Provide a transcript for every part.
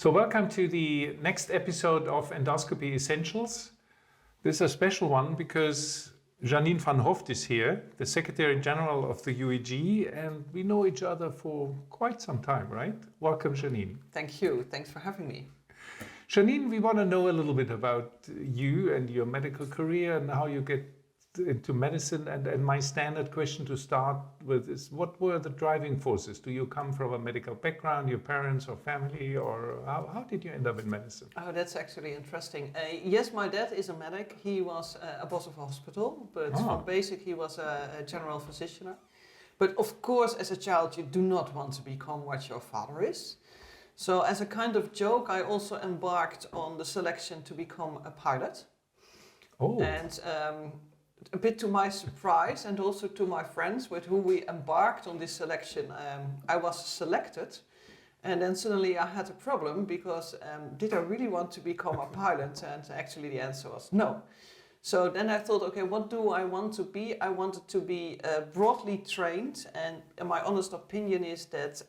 So welcome to the next episode of Endoscopy Essentials. This is a special one because Jeanin van Hooft is here, the Secretary General of the UEG, and we know each other for quite some time, right? Welcome, Jeanin. Thank you. Thanks for having me. Jeanin, we want to know a little bit about you and your medical career and how you get into medicine. And my standard question to start with is, what were the driving forces? Do you come from a medical background, your parents or family, or how did you end up in medicine? Oh, that's actually interesting. Yes, my dad is a medic. He was a boss of a hospital, but from basic he was a general physician. But of course, as a child, you do not want to become what your father is. So as a kind of joke, I also embarked on the selection to become a pilot. Oh. And a bit to my surprise and also to my friends with whom we embarked on this selection, I was selected. And then suddenly I had a problem because did I really want to become a pilot? And actually the answer was no. So then I thought, okay, what do I want to be? I wanted to be broadly trained, and my honest opinion is that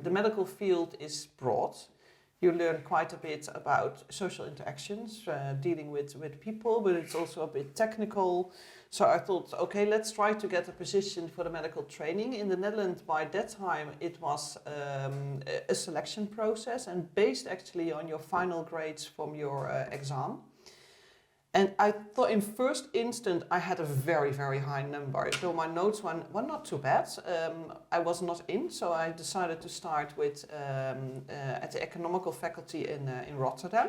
the medical field is broad. You learn quite a bit about social interactions, dealing with people, but it's also a bit technical. So I thought, okay, let's try to get a position for the medical training. In the Netherlands, by that time, it was a selection process and based actually on your final grades from your exam. And I thought in first instant I had a very, very high number. So my notes were not too bad. I was not in, so I decided to start with at the economical faculty in Rotterdam.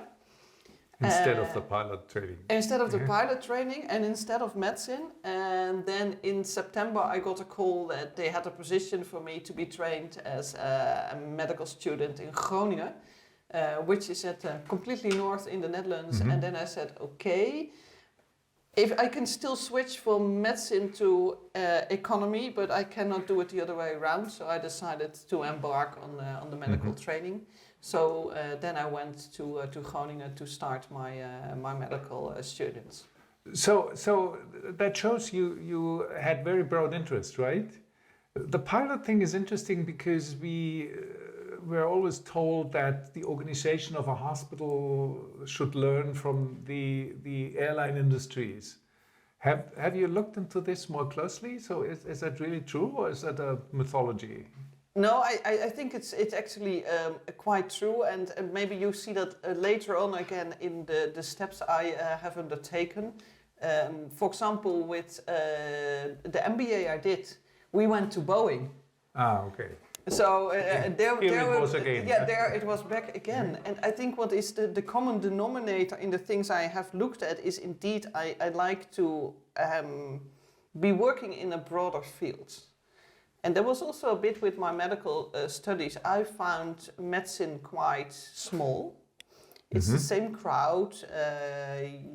Instead of the pilot training. Instead of the pilot training and instead of medicine. And then in September I got a call that they had a position for me to be trained as a medical student in Groningen. Which is at completely north in the Netherlands. Mm-hmm. And then I said, okay, if I can still switch from medicine to economy, but I cannot do it the other way around. So I decided to embark on the medical training. So then I went to Groningen to start my medical students. So that shows you had very broad interest, right? The pilot thing is interesting because we're always told that the organization of a hospital should learn from the airline industries. Have you looked into this more closely? So is that really true, or is that a mythology? No, I think it's actually quite true, and maybe you see that later on again in the steps I have undertaken. For example, with the MBA I did, we went to Boeing. Ah, okay. So there it was back again. Yeah. And I think what is the common denominator in the things I have looked at is indeed I like to be working in a broader field. And there was also a bit with my medical studies. I found medicine quite small. It's the same crowd.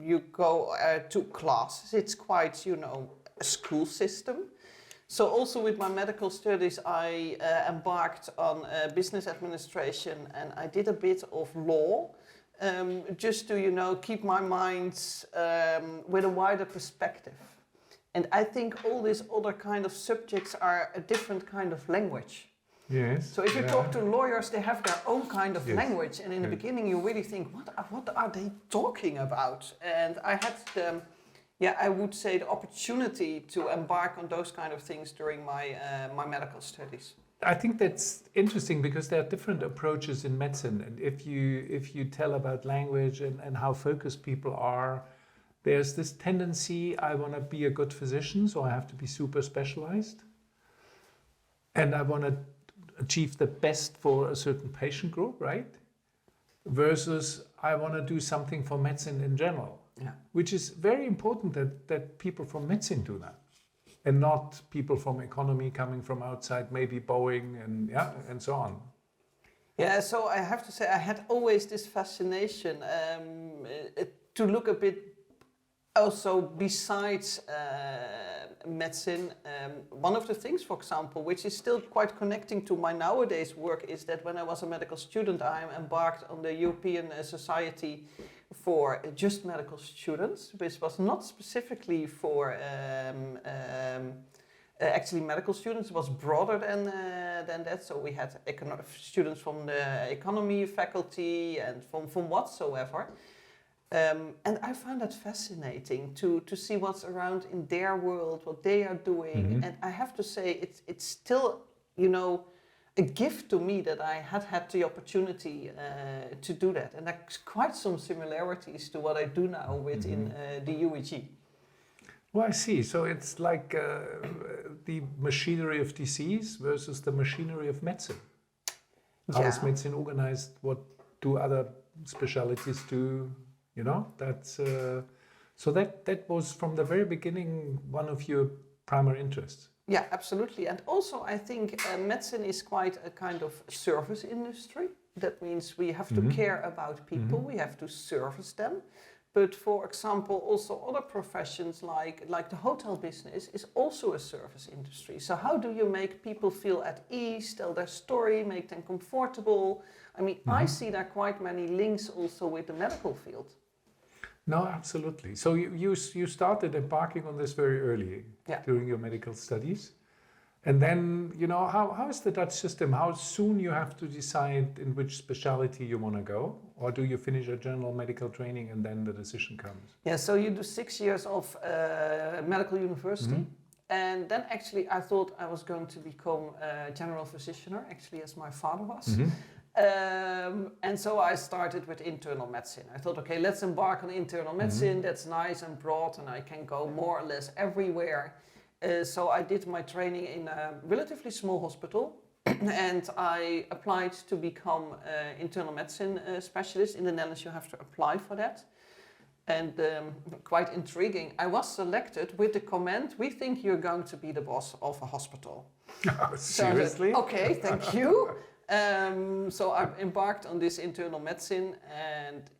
You go to classes. It's quite, a school system. So also with my medical studies, I embarked on business administration, and I did a bit of law, just to, keep my mind with a wider perspective. And I think all these other kind of subjects are a different kind of language. Yes. So if you talk to lawyers, they have their own kind of language. And in the beginning, you really think, what are they talking about? And I had I would say the opportunity to embark on those kind of things during my medical studies. I think that's interesting because there are different approaches in medicine, and if you tell about language and how focused people are, there's this tendency, I want to be a good physician, so I have to be super specialized, and I want to achieve the best for a certain patient group, right? Versus I want to do something for medicine in general. Yeah. Which is very important that people from medicine do that, and not people from economy coming from outside, maybe Boeing and so on. Yeah, so I have to say I had always this fascination to look a bit also besides medicine. One of the things, for example, which is still quite connecting to my nowadays work, is that when I was a medical student, I embarked on the European Society for just medical students, which was not specifically for Actually, medical students was broader than that. So we had students from the economy faculty and from whatsoever. And I found that fascinating to see what's around in their world, what they are doing. And I have to say, it's still, a gift to me that I had the opportunity to do that. And there's quite some similarities to what I do now within the UEG. Well, I see. So it's like the machinery of disease versus the machinery of medicine. How is medicine organized? What do other specialties do? That's so that was from the very beginning one of your primary interests. Yeah, absolutely. And also I think medicine is quite a kind of service industry. That means we have to care about people, we have to service them. But for example, also other professions like the hotel business is also a service industry. So how do you make people feel at ease, tell their story, make them comfortable? I mean, I see there quite many links also with the medical field. No, absolutely. So you started embarking on this very early during your medical studies. And then, how is the Dutch system? How soon you have to decide in which specialty you want to go? Or do you finish a general medical training and then the decision comes? Yeah, so you do 6 years of medical university. And then actually I thought I was going to become a general physician, actually as my father was. And so I started with internal medicine. I thought, okay, let's embark on internal medicine. That's nice and broad and I can go more or less everywhere. So I did my training in a relatively small hospital and I applied to become an internal medicine specialist. In the Netherlands you have to apply for that. And quite intriguing, I was selected with the comment, we think you're going to be the boss of a hospital. Seriously? So okay, thank you. So I embarked on this internal medicine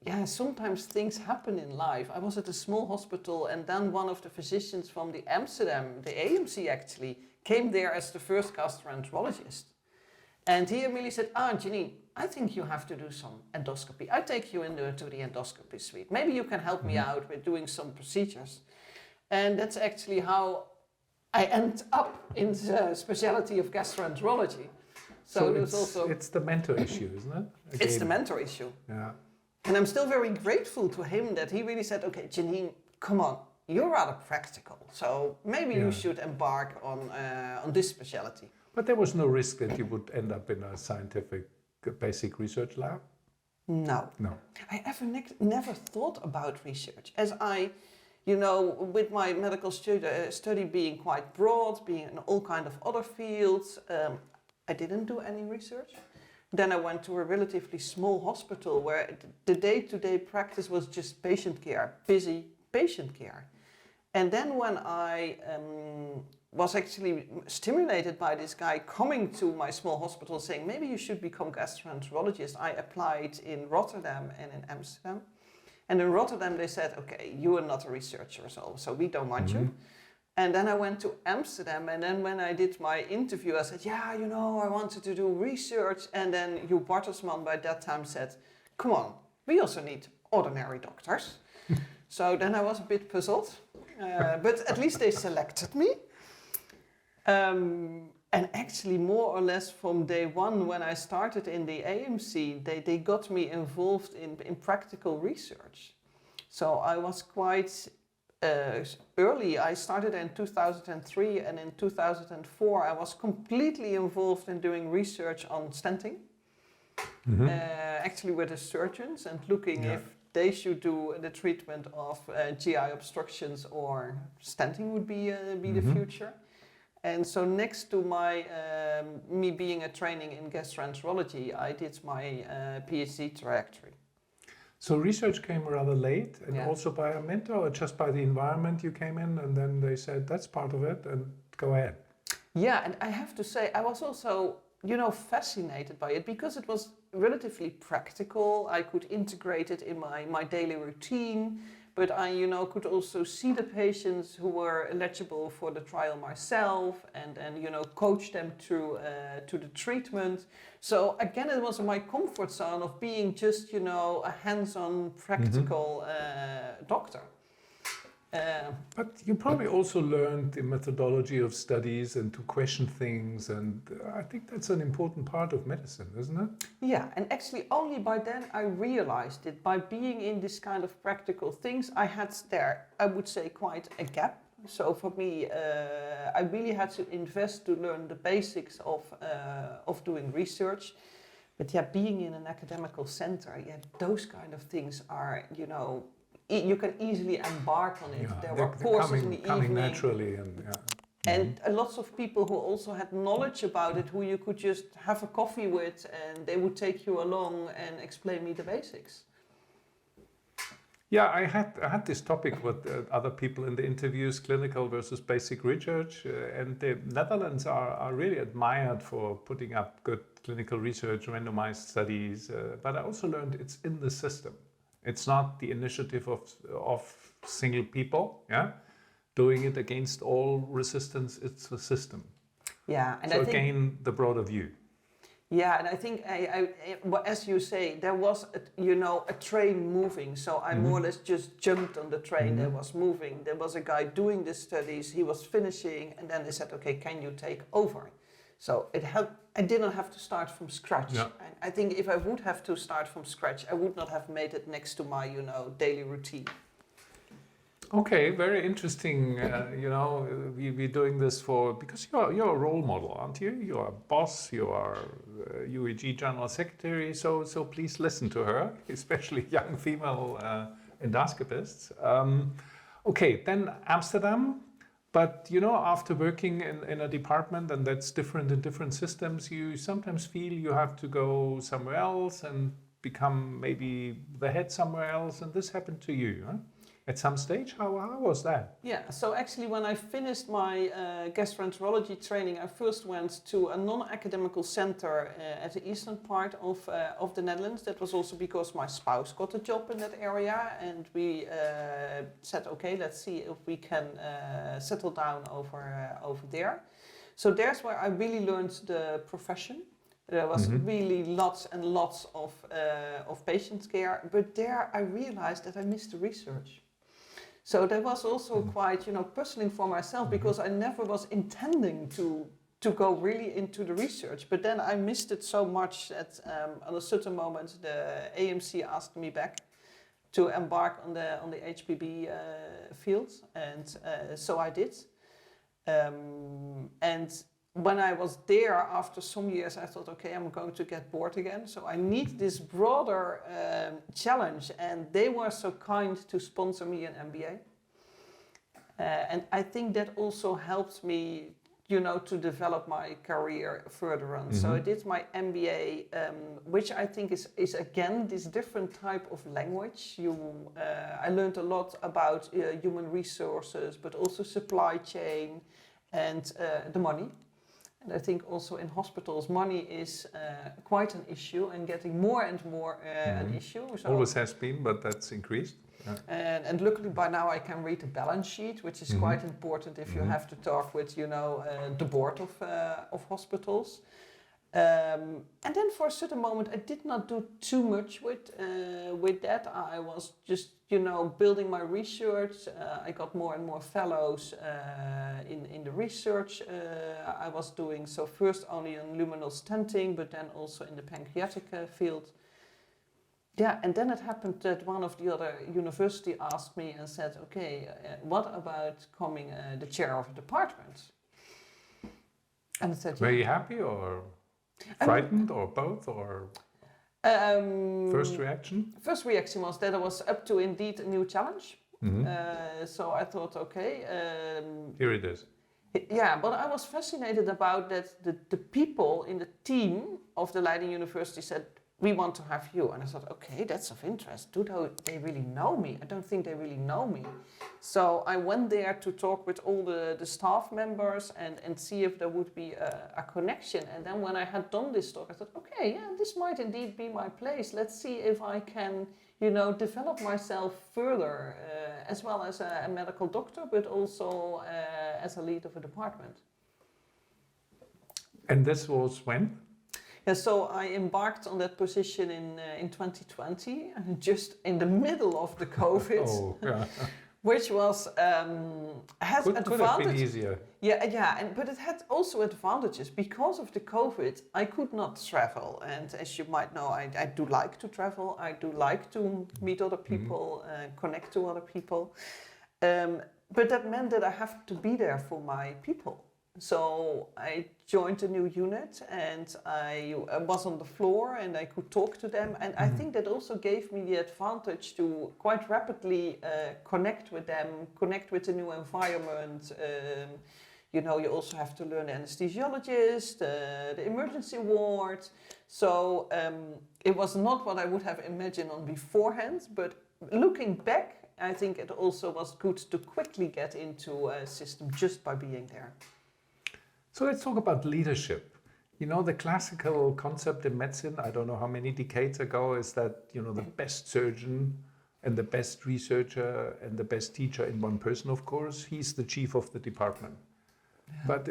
and sometimes things happen in life. I was at a small hospital and then one of the physicians from the AMC actually, came there as the first gastroenterologist. And he immediately said, Jeanin, I think you have to do some endoscopy. I take you to the endoscopy suite. Maybe you can help me out with doing some procedures. And that's actually how I end up in the specialty of gastroenterology. So it's the mentor issue, isn't it? Again. It's the mentor issue. Yeah. And I'm still very grateful to him that he really said, okay, Jeanin, come on, you're rather practical. So maybe you should embark on this specialty. But there was no risk that you would end up in a scientific basic research lab? No. I never thought about research. As with my medical study being quite broad, being in all kind of other fields, I didn't do any research. Then I went to a relatively small hospital where the day-to-day practice was just patient care, busy patient care. And then when I was actually stimulated by this guy coming to my small hospital saying, maybe you should become gastroenterologist, I applied in Rotterdam and in Amsterdam. And in Rotterdam they said, okay, you are not a researcher, so we don't want you. And then I went to Amsterdam, and then when I did my interview, I said, I wanted to do research. And then Hugh Bartelsman by that time said, come on, we also need ordinary doctors. So then I was a bit puzzled, but at least they selected me. And actually more or less from day one, when I started in the AMC, they got me involved in practical research. So I was quite... early, I started in 2003 and in 2004 I was completely involved in doing research on stenting, actually with the surgeons and looking if they should do the treatment of GI obstructions or stenting would be the future. And so next to me being a training in gastroenterology, I did my PhD trajectory. So research came rather late and also by a mentor or just by the environment you came in and then they said that's part of it and go ahead. Yeah, and I have to say I was also, fascinated by it because it was relatively practical. I could integrate it in my daily routine, but I, could also see the patients who were eligible for the trial myself and coach them through to the treatment. So again, it was my comfort zone of being just, a hands-on practical doctor. But you probably also learned the methodology of studies and to question things, and I think that's an important part of medicine, isn't it? Yeah, and actually only by then I realized it. By being in this kind of practical things, I had there, I would say, quite a gap. So for me, I really had to invest to learn the basics of doing research. But yeah, being in an academical center, yeah, those kind of things are, you know, you can easily embark on it. Yeah, There were courses in the coming evening. naturally, and yeah. And lots of people who also had knowledge about it, who you could just have a coffee with, and they would take you along and explain me the basics. Yeah, I had this topic with other people in the interviews, clinical versus basic research, and the Netherlands are really admired for putting up good clinical research, randomized studies, but I also learned it's in the system. It's not the initiative of single people, yeah, doing it against all resistance. It's a system. Yeah, and so I think again, the broader view. Yeah, and I think, well, as you say, there was, a train moving. So I more or less just jumped on the train that was moving. There was a guy doing the studies, he was finishing, and then they said, okay, can you take over? So it helped. I didn't have to start from scratch. Yeah. And I think if I would have to start from scratch, I would not have made it next to my, daily routine. Okay, very interesting. We're doing this because you're a role model, aren't you? You're a boss. You are UEG General Secretary. So please listen to her, especially young female endoscopists. Okay, then Amsterdam. But after working in a department, and that's different in different systems, you sometimes feel you have to go somewhere else and become maybe the head somewhere else. And this happened to you, huh? At some stage, how was that? Yeah, so actually when I finished my gastroenterology training, I first went to a non-academical center at the eastern part of the Netherlands. That was also because my spouse got a job in that area, and we said, okay, let's see if we can settle down over there. So there's where I really learned the profession. There was really lots and lots of patient care, but there I realized that I missed the research. So that was also quite, puzzling for myself, because I never was intending to go really into the research. But then I missed it so much that on a certain moment the AMC asked me back to embark on the HPB field, and so I did. And when I was there after some years, I thought, okay, I'm going to get bored again. So I need this broader challenge. And they were so kind to sponsor me an MBA. And I think that also helped me, to develop my career further on. So I did my MBA, which I think is again, this different type of language. I learned a lot about human resources, but also supply chain and the money. And I think also in hospitals, money is quite an issue, and getting more and more an issue. So always has been, but that's increased. Yeah. And luckily by now I can read the balance sheet, which is quite important if you have to talk with, the board of hospitals. And then for a certain moment I did not do too much with that. I was just, building my research. I got more and more fellows in the research I was doing. So first only on luminal stenting, but then also in the pancreatic field. Yeah, and then it happened that one of the other university asked me and said, okay, what about becoming the chair of a department? And I said, were you happy or frightened or both, or first reaction? First reaction was that I was up to indeed a new challenge. So I thought, okay. Here it is. Yeah, but I was fascinated about that the people in the team of the Leiden University said, we want to have you. And I thought, okay, that's of interest. Do they really know me? I don't think they really know me. So I went there to talk with all the staff members and see if there would be a connection. And then when I had done this talk, I thought, okay, yeah, this might indeed be my place. Let's see if I can, develop myself further, as well as a medical doctor, but also as a lead of a department. And this was when? Yeah, so I embarked on that position in 2020, just in the middle of the COVID. Oh, yeah. which was has Could have been advantages. easier. But it had also advantages because of the COVID. I could not travel, and as you might know, I do like to travel. I do like to meet other people, connect to other people. But that meant that I have to be there for my people. So I joined a new unit, and I was on the floor, and I could talk to them. And I think that also gave me the advantage to quite rapidly connect with them, connect with the new environment. You also have to learn the anesthesiologist, the emergency ward. So it was not what I would have imagined on beforehand, but looking back, I think it also was good to quickly get into a system just by being there. So let's talk about leadership. The classical concept in medicine, I don't know how many decades ago, is that, the best surgeon and the best researcher and the best teacher in one person, of course, he's the chief of the department. Yeah. But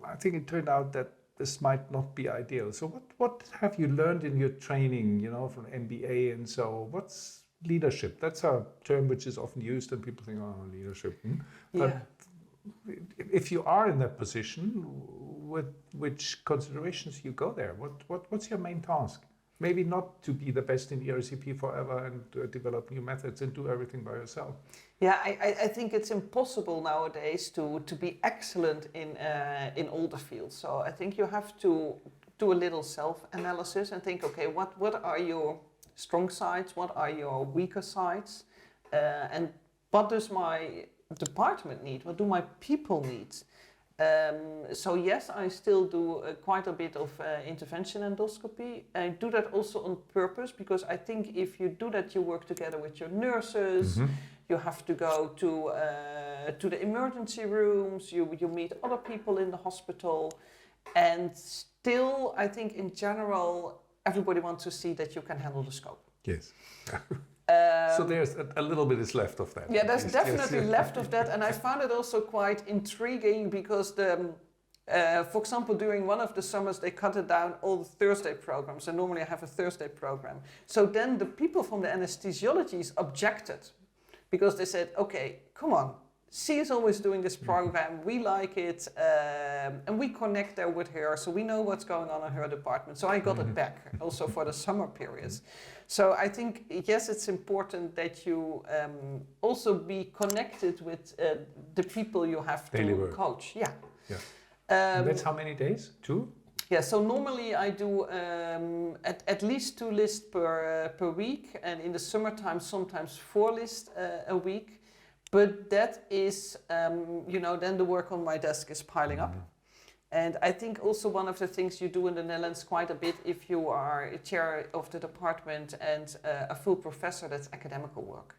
I think it turned out that this might not be ideal. So what have you learned in your training, from MBA and so? What's leadership? That's a term which is often used and people think, oh, leadership. But if you are in that position, with which considerations you go there? What's your main task? Maybe not to be the best in ERCP forever and develop new methods and do everything by yourself. Yeah, I think it's impossible nowadays to be excellent in all the fields. So I think you have to do a little self-analysis and think, okay, what are your strong sides? What are your weaker sides? And what does my department need? What do my people need? So yes, I still do quite a bit of intervention endoscopy. I do that also on purpose because I think if you do that, you work together with your nurses. You have to go to the emergency rooms. You meet other people in the hospital, and still, I think in general, everybody wants to see that you can handle the scope. Yes. So there's a little bit is left of that. Yeah, there's definitely left of that, and I found it also quite intriguing because for example, during one of the summers they cut it down all the Thursday programs, and normally I have a Thursday program. So then the people from the anesthesiologists objected because they said, okay, come on, she is always doing this program, we like it, and we connect there with her, so we know what's going on in her department. So I got it back also for the summer periods. So I think, yes, it's important that you also be connected with the people you have to coach. Yeah. And that's how many days? 2? Yeah, so normally I do at least 2 lists per week, and in the summertime sometimes 4 lists a week. But that is, then the work on my desk is piling up. And I think also one of the things you do in the Netherlands quite a bit, if you are a chair of the department and a full professor, that's academical work.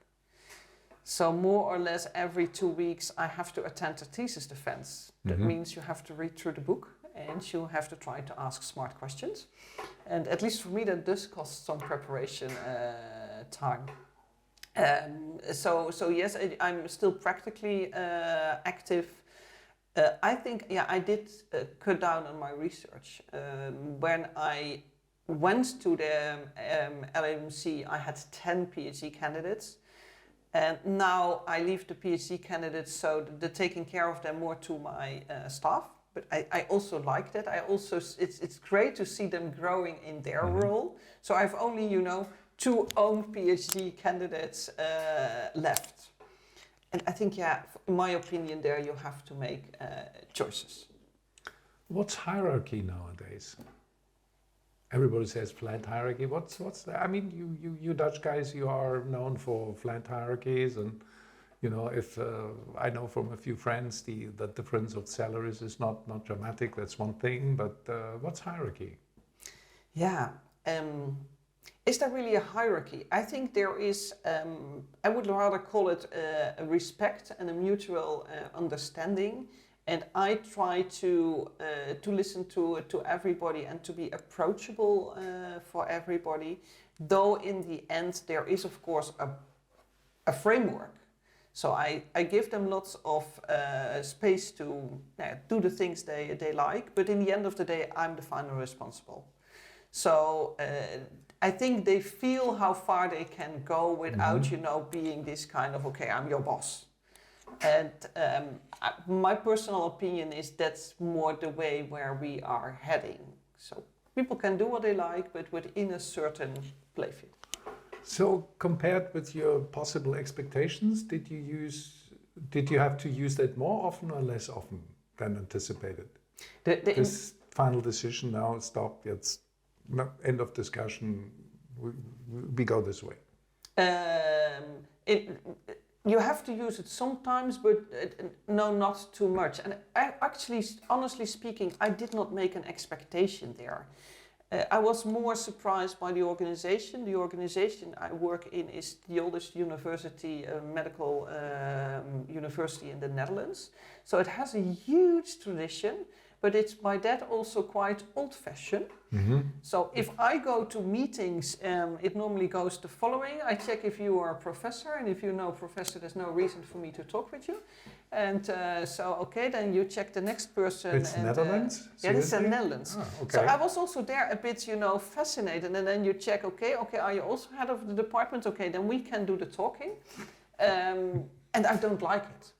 So more or less every 2 weeks I have to attend a thesis defense. That means you have to read through the book and you have to try to ask smart questions. And at least for me that does cost some preparation time. So yes, I'm still practically active. I think, I did cut down on my research. When I went to the LMC, I had 10 PhD candidates. And now I leave the PhD candidates, so the taking care of them more to my staff. But I also like that. It's great to see them growing in their role. So I've only, 2 own PhD candidates left. And I think, in my opinion, there you have to make choices. What's hierarchy nowadays? Everybody says flat hierarchy. What's that? I mean, you Dutch guys, you are known for flat hierarchies, and if I know from a few friends the difference of salaries is not dramatic. That's one thing. But what's hierarchy? Yeah. Is there really a hierarchy? I think there is, I would rather call it a respect and a mutual understanding. And I try to listen to everybody and to be approachable for everybody. Though in the end there is of course a framework. So I give them lots of space to do the things they like. But in the end of the day, I'm the final responsible. So I think they feel how far they can go without, being this kind of, okay, I'm your boss. And my personal opinion is that's more the way where we are heading. So people can do what they like, but within a certain play field. So compared with your possible expectations, did you have to use that more often or less often than anticipated? This final decision now, stop, it's end of discussion, we go this way. You have to use it sometimes, but no, not too much. And actually, honestly speaking, I did not make an expectation there. I was more surprised by the organization. The organization I work in is the oldest university, medical university in the Netherlands. So it has a huge tradition, but it's by that also quite old-fashioned. Mm-hmm. So if I go to meetings, it normally goes the following. I check if you are a professor, and if you know professor, there's no reason for me to talk with you. And then you check the next person. It's Netherlands? Yeah, it's the Netherlands. Oh, okay. So I was also there a bit, fascinated. And then you check, okay, are you also head of the department? Okay, then we can do the talking. And I don't like it.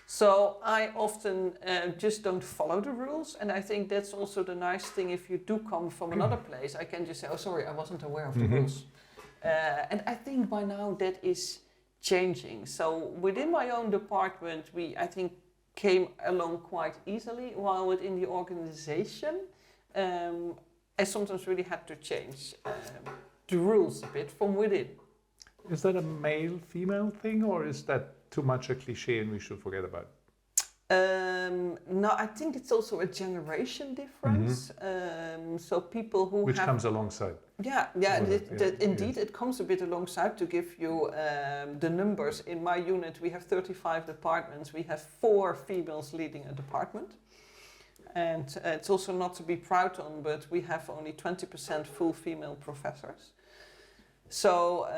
So I often just don't follow the rules, and I think that's also the nice thing. If you do come from another place, I can just say, oh sorry, I wasn't aware of the rules. And I think by now that is changing. So within my own department, I think came along quite easily, while within the organization, I sometimes really had to change the rules a bit from within. Is that a male-female thing, or is that too much a cliche and we should forget about it? No, I think it's also a generation difference. So people who comes alongside. Indeed, it comes a bit alongside. To give you the numbers, in my unit we have 35 departments. We have 4 females leading a department. And it's also not to be proud on, but we have only 20% full female professors. So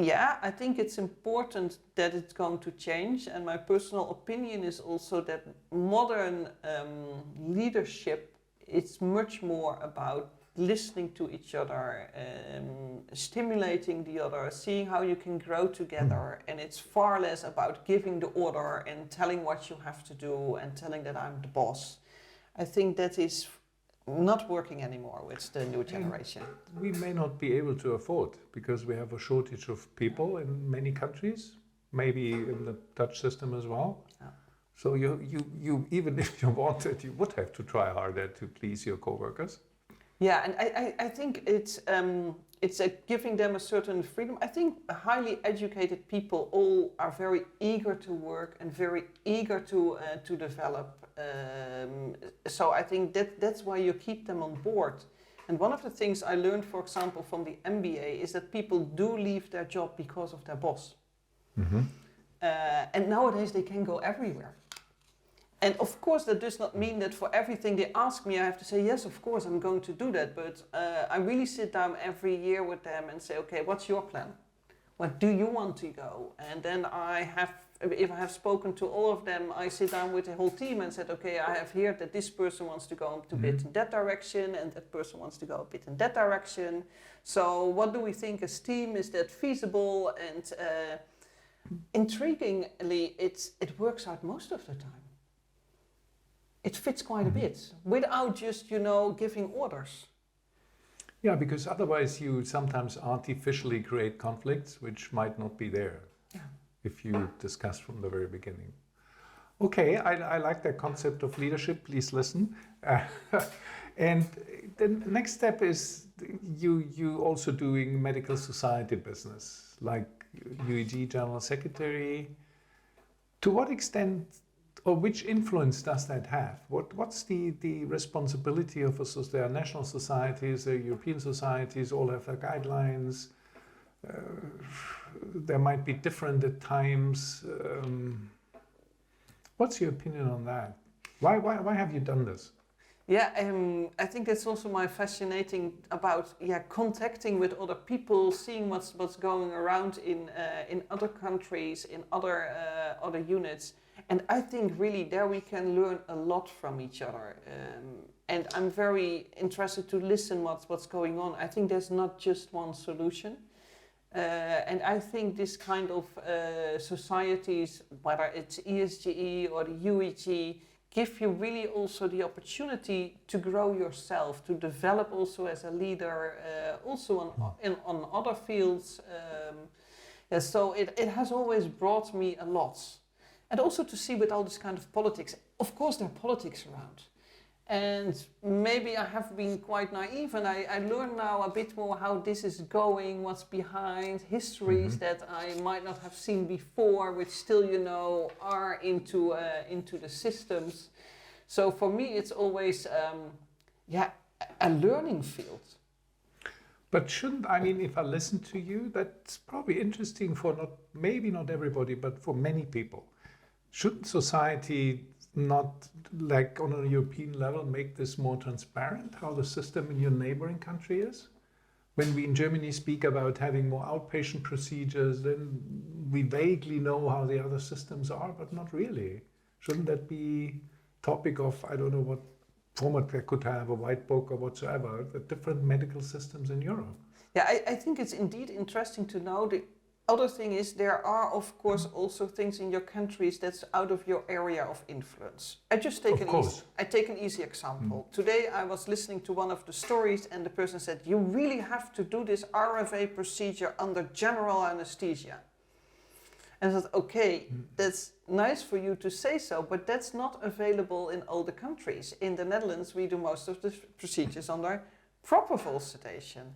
I think it's important that it's going to change, and my personal opinion is also that modern leadership is much more about listening to each other, stimulating the other, seeing how you can grow together, and it's far less about giving the order and telling what you have to do and telling that I'm the boss. I think that is not working anymore with the new generation. And we may not be able to afford, because we have a shortage of people in many countries, maybe in the Dutch system as well. Yeah. So you even if you wanted, you would have to try harder to please your coworkers. Yeah, and I think it's giving them a certain freedom. I think highly educated people all are very eager to work and very eager to develop. So I think that's why you keep them on board. And one of the things I learned, for example, from the MBA is that people do leave their job because of their boss. Mm-hmm. And nowadays they can go everywhere. And of course that does not mean that for everything they ask me I have to say, yes, of course I'm going to do that. But I really sit down every year with them and say, okay, what's your plan? Where do you want to go? And then if I have spoken to all of them, I sit down with the whole team and said, okay, I have heard that this person wants to go a bit in that direction and that person wants to go a bit in that direction. So what do we think as team? Is that feasible? And intriguingly, it works out most of the time. It fits quite a bit without just, giving orders. Yeah, because otherwise you sometimes artificially create conflicts which might not be there. Yeah. If you discuss from the very beginning. Okay, I like that concept of leadership. Please listen. And the next step is you also doing medical society business, like UEG General Secretary. To what extent or which influence does that have? What's the responsibility of there are national societies, there are European societies, all have their guidelines. There might be different at times. What's your opinion on that? Why have you done this? Yeah, I think that's also my fascinating about contacting with other people, seeing what's going around in other countries, in other units, and I think really there we can learn a lot from each other. And I'm very interested to listen what's going on. I think there's not just one solution. And I think this kind of societies, whether it's ESGE or the UEG, give you really also the opportunity to grow yourself, to develop also as a leader, also on other fields. So it has always brought me a lot. And also to see with all this kind of politics, of course there are politics around. And maybe I have been quite naive, and I learn now a bit more how this is going, what's behind, histories that I might not have seen before, which still, are into the systems. So for me, it's always, a learning field. But if I listen to you, that's probably interesting for maybe not everybody, but for many people. Shouldn't society not, like on a European level, make this more transparent, how the system in your neighboring country is? When we in Germany speak about having more outpatient procedures, then we vaguely know how the other systems are, but not really. Shouldn't that be topic of, I don't know what format I could have, a white book or whatsoever, the different medical systems in Europe? Yeah, I think it's indeed interesting to know. The other thing is there are, of course, also things in your countries that's out of your area of influence. I take an easy example. Today I was listening to one of the stories and the person said, you really have to do this RFA procedure under general anesthesia. And I said, okay, that's nice for you to say so, but that's not available in all the countries. In the Netherlands, we do most of the procedures under propofol sedation.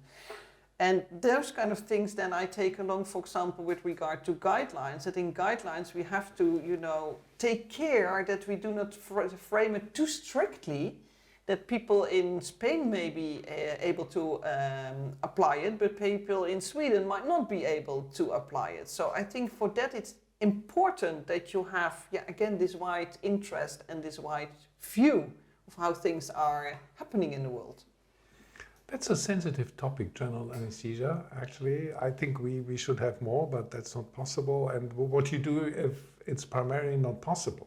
And those kind of things then I take along, for example, with regard to guidelines, that in guidelines we have to, take care that we do not frame it too strictly, that people in Spain may be able to apply it, but people in Sweden might not be able to apply it. So I think for that it's important that you have, again, this wide interest and this wide view of how things are happening in the world. That's a sensitive topic, general anesthesia, actually. I think we should have more, but that's not possible. And what you do if it's primarily not possible?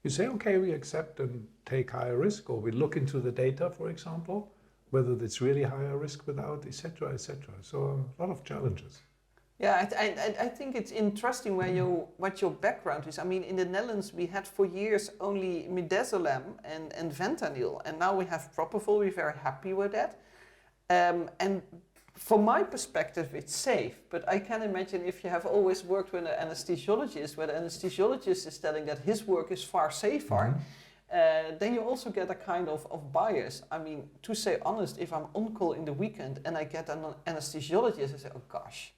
You say, okay, we accept and take higher risk, or we look into the data, for example, whether it's really higher risk without, etc., etc. So a lot of challenges. Yeah, I think it's interesting what your background is. I mean, in the Netherlands, we had for years only midazolam and fentanyl, and now we have propofol. We're very happy with that. And from my perspective, it's safe, but I can imagine if you have always worked with an anesthesiologist, where the anesthesiologist is telling that his work is far safer, then you also get a kind of bias. I mean, to say honest, if I'm on call in the weekend and I get an anesthesiologist, I say, oh gosh,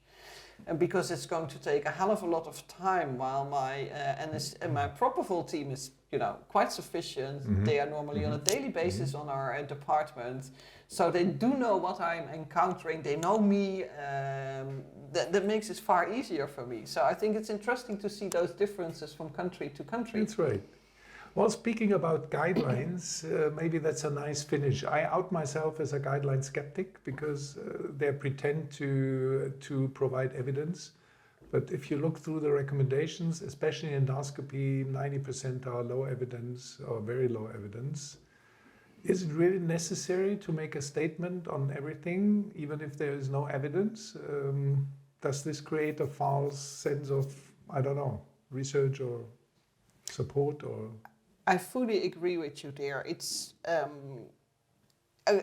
and because it's going to take a hell of a lot of time while my propofol team is, quite sufficient. They are normally on a daily basis on our department. So they do know what I'm encountering. They know me. That makes it far easier for me. So I think it's interesting to see those differences from country to country. That's right. Well, speaking about guidelines, maybe that's a nice finish. I out myself as a guideline skeptic because they pretend to provide evidence. But if you look through the recommendations, especially in endoscopy, 90% are low evidence or very low evidence. Is it really necessary to make a statement on everything, even if there is no evidence? Does this create a false sense of, research or support? Or I fully agree with you there. It's a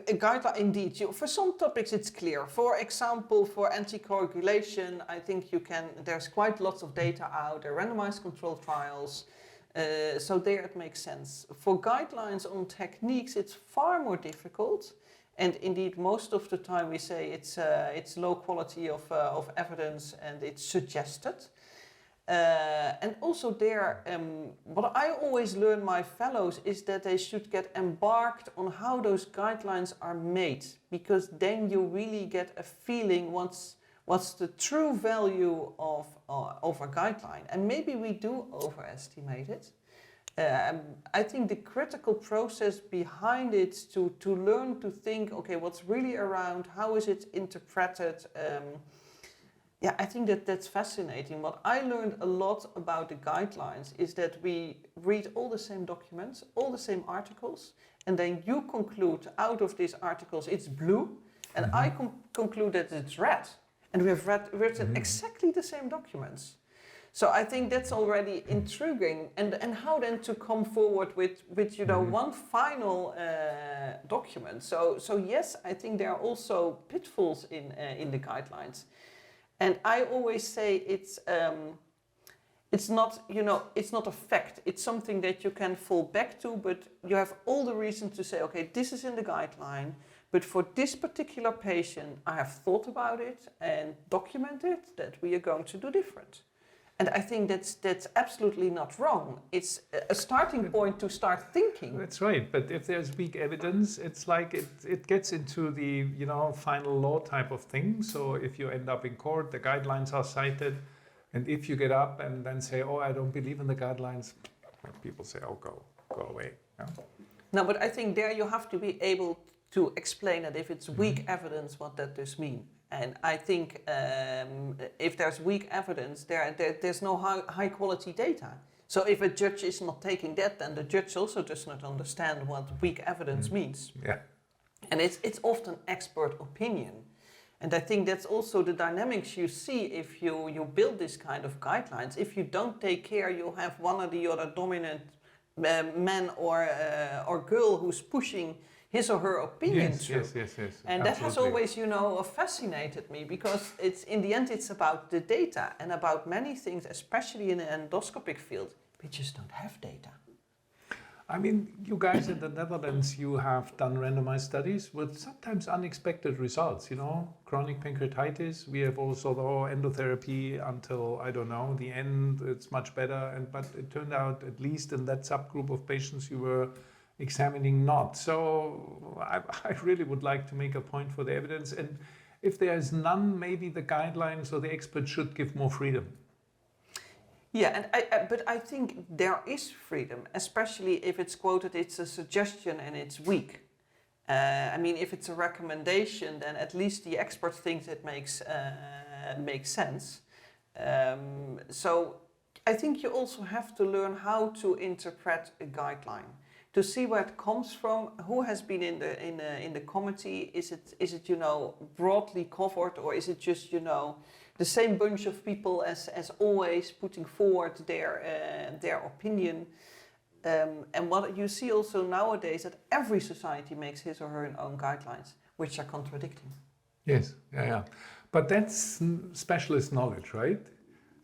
guideline indeed. For some topics it's clear. For example, for anticoagulation, I think there's quite lots of data out, there are randomized controlled trials. So there it makes sense. For guidelines on techniques, it's far more difficult. And indeed, most of the time we say it's low quality of evidence and it's suggested. And also there, what I always learn my fellows is that they should get embarked on how those guidelines are made, because then you really get a feeling what's the true value of a guideline. And maybe we do overestimate it. I think the critical process behind it to learn to think, okay, what's really around, how is it interpreted? I think that's fascinating. What I learned a lot about the guidelines is that we read all the same documents, all the same articles, and then you conclude out of these articles it's blue, and I conclude that it's red. And we have written exactly the same documents. So I think that's already intriguing. And how then to come forward with one final document. So yes, I think there are also pitfalls in the guidelines. And I always say it's not a fact. It's something that you can fall back to, but you have all the reason to say, okay, this is in the guideline, but for this particular patient, I have thought about it and documented that we are going to do different. And I think that's absolutely not wrong. It's a starting point to start thinking. That's right. But if there's weak evidence, it's like it gets into the final law type of thing. So if you end up in court, the guidelines are cited, and if you get up and then say, "Oh, I don't believe in the guidelines," people say, "Oh, go away." Yeah? No, but I think there you have to be able to explain that if it's weak evidence, what that does mean. And I think if there's weak evidence, there's no high quality data. So if a judge is not taking that, then the judge also does not understand what weak evidence means. Yeah. And it's often expert opinion. And I think that's also the dynamics you see if you build this kind of guidelines. If you don't take care, you'll have one or the other dominant man or girl who's pushing his or her opinion through. Yes. And that has always, fascinated me, because it's in the end it's about the data and about many things, especially in the endoscopic field. We just don't have data. I mean, you guys in the Netherlands, you have done randomized studies with sometimes unexpected results, chronic pancreatitis. We have also the endotherapy until, I don't know, the end, it's much better. But it turned out, at least in that subgroup of patients you were examining, not. So I really would like to make a point for the evidence. And if there is none, maybe the guidelines or the experts should give more freedom. Yeah, but I think there is freedom, especially if it's quoted, it's a suggestion and it's weak. If it's a recommendation, then at least the expert thinks it makes sense. So I think you also have to learn how to interpret a guideline, to see where it comes from, who has been in the committee. Is it broadly covered, or is it just the same bunch of people as always putting forward their opinion? And what you see also nowadays, that every society makes his or her own guidelines, which are contradicting. Yes, yeah. But that's specialist knowledge, right?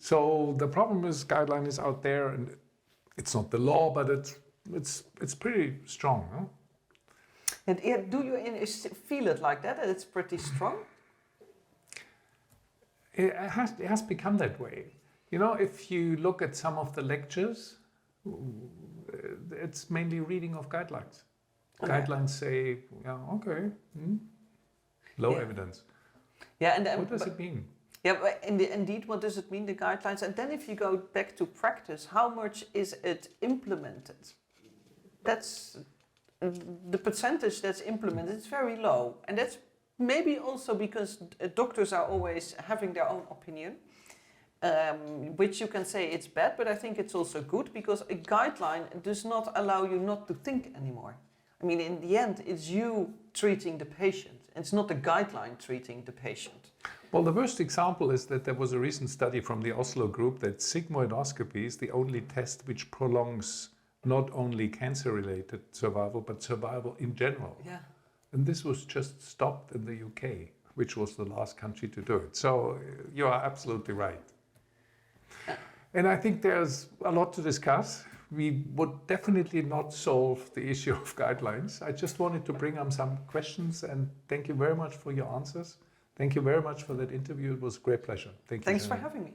So the problem is, guideline is out there, and it's not the law, but it's pretty strong, no? And do you feel it like that it's pretty strong? It has become that way. If you look at some of the lectures, it's mainly reading of guidelines. Okay. Guidelines say, low evidence. Yeah, and what does it mean? Yeah, but indeed, what does it mean, the guidelines? And then if you go back to practice, how much is it implemented? That's the percentage that's implemented. It's very low, and that's maybe also because doctors are always having their own opinion, which you can say it's bad, but I think it's also good, because a guideline does not allow you not to think anymore. In the end, it's you treating the patient. It's not the guideline treating the patient. Well, the worst example is that there was a recent study from the Oslo group that sigmoidoscopy is the only test which prolongs not only cancer-related survival, but survival in general. Yeah. And this was just stopped in the UK, which was the last country to do it. So you are absolutely right. And I think there's a lot to discuss. We would definitely not solve the issue of guidelines. I just wanted to bring up some questions, and thank you very much for your answers. Thank you very much for that interview. It was a great pleasure. Thank you. Thanks for having me.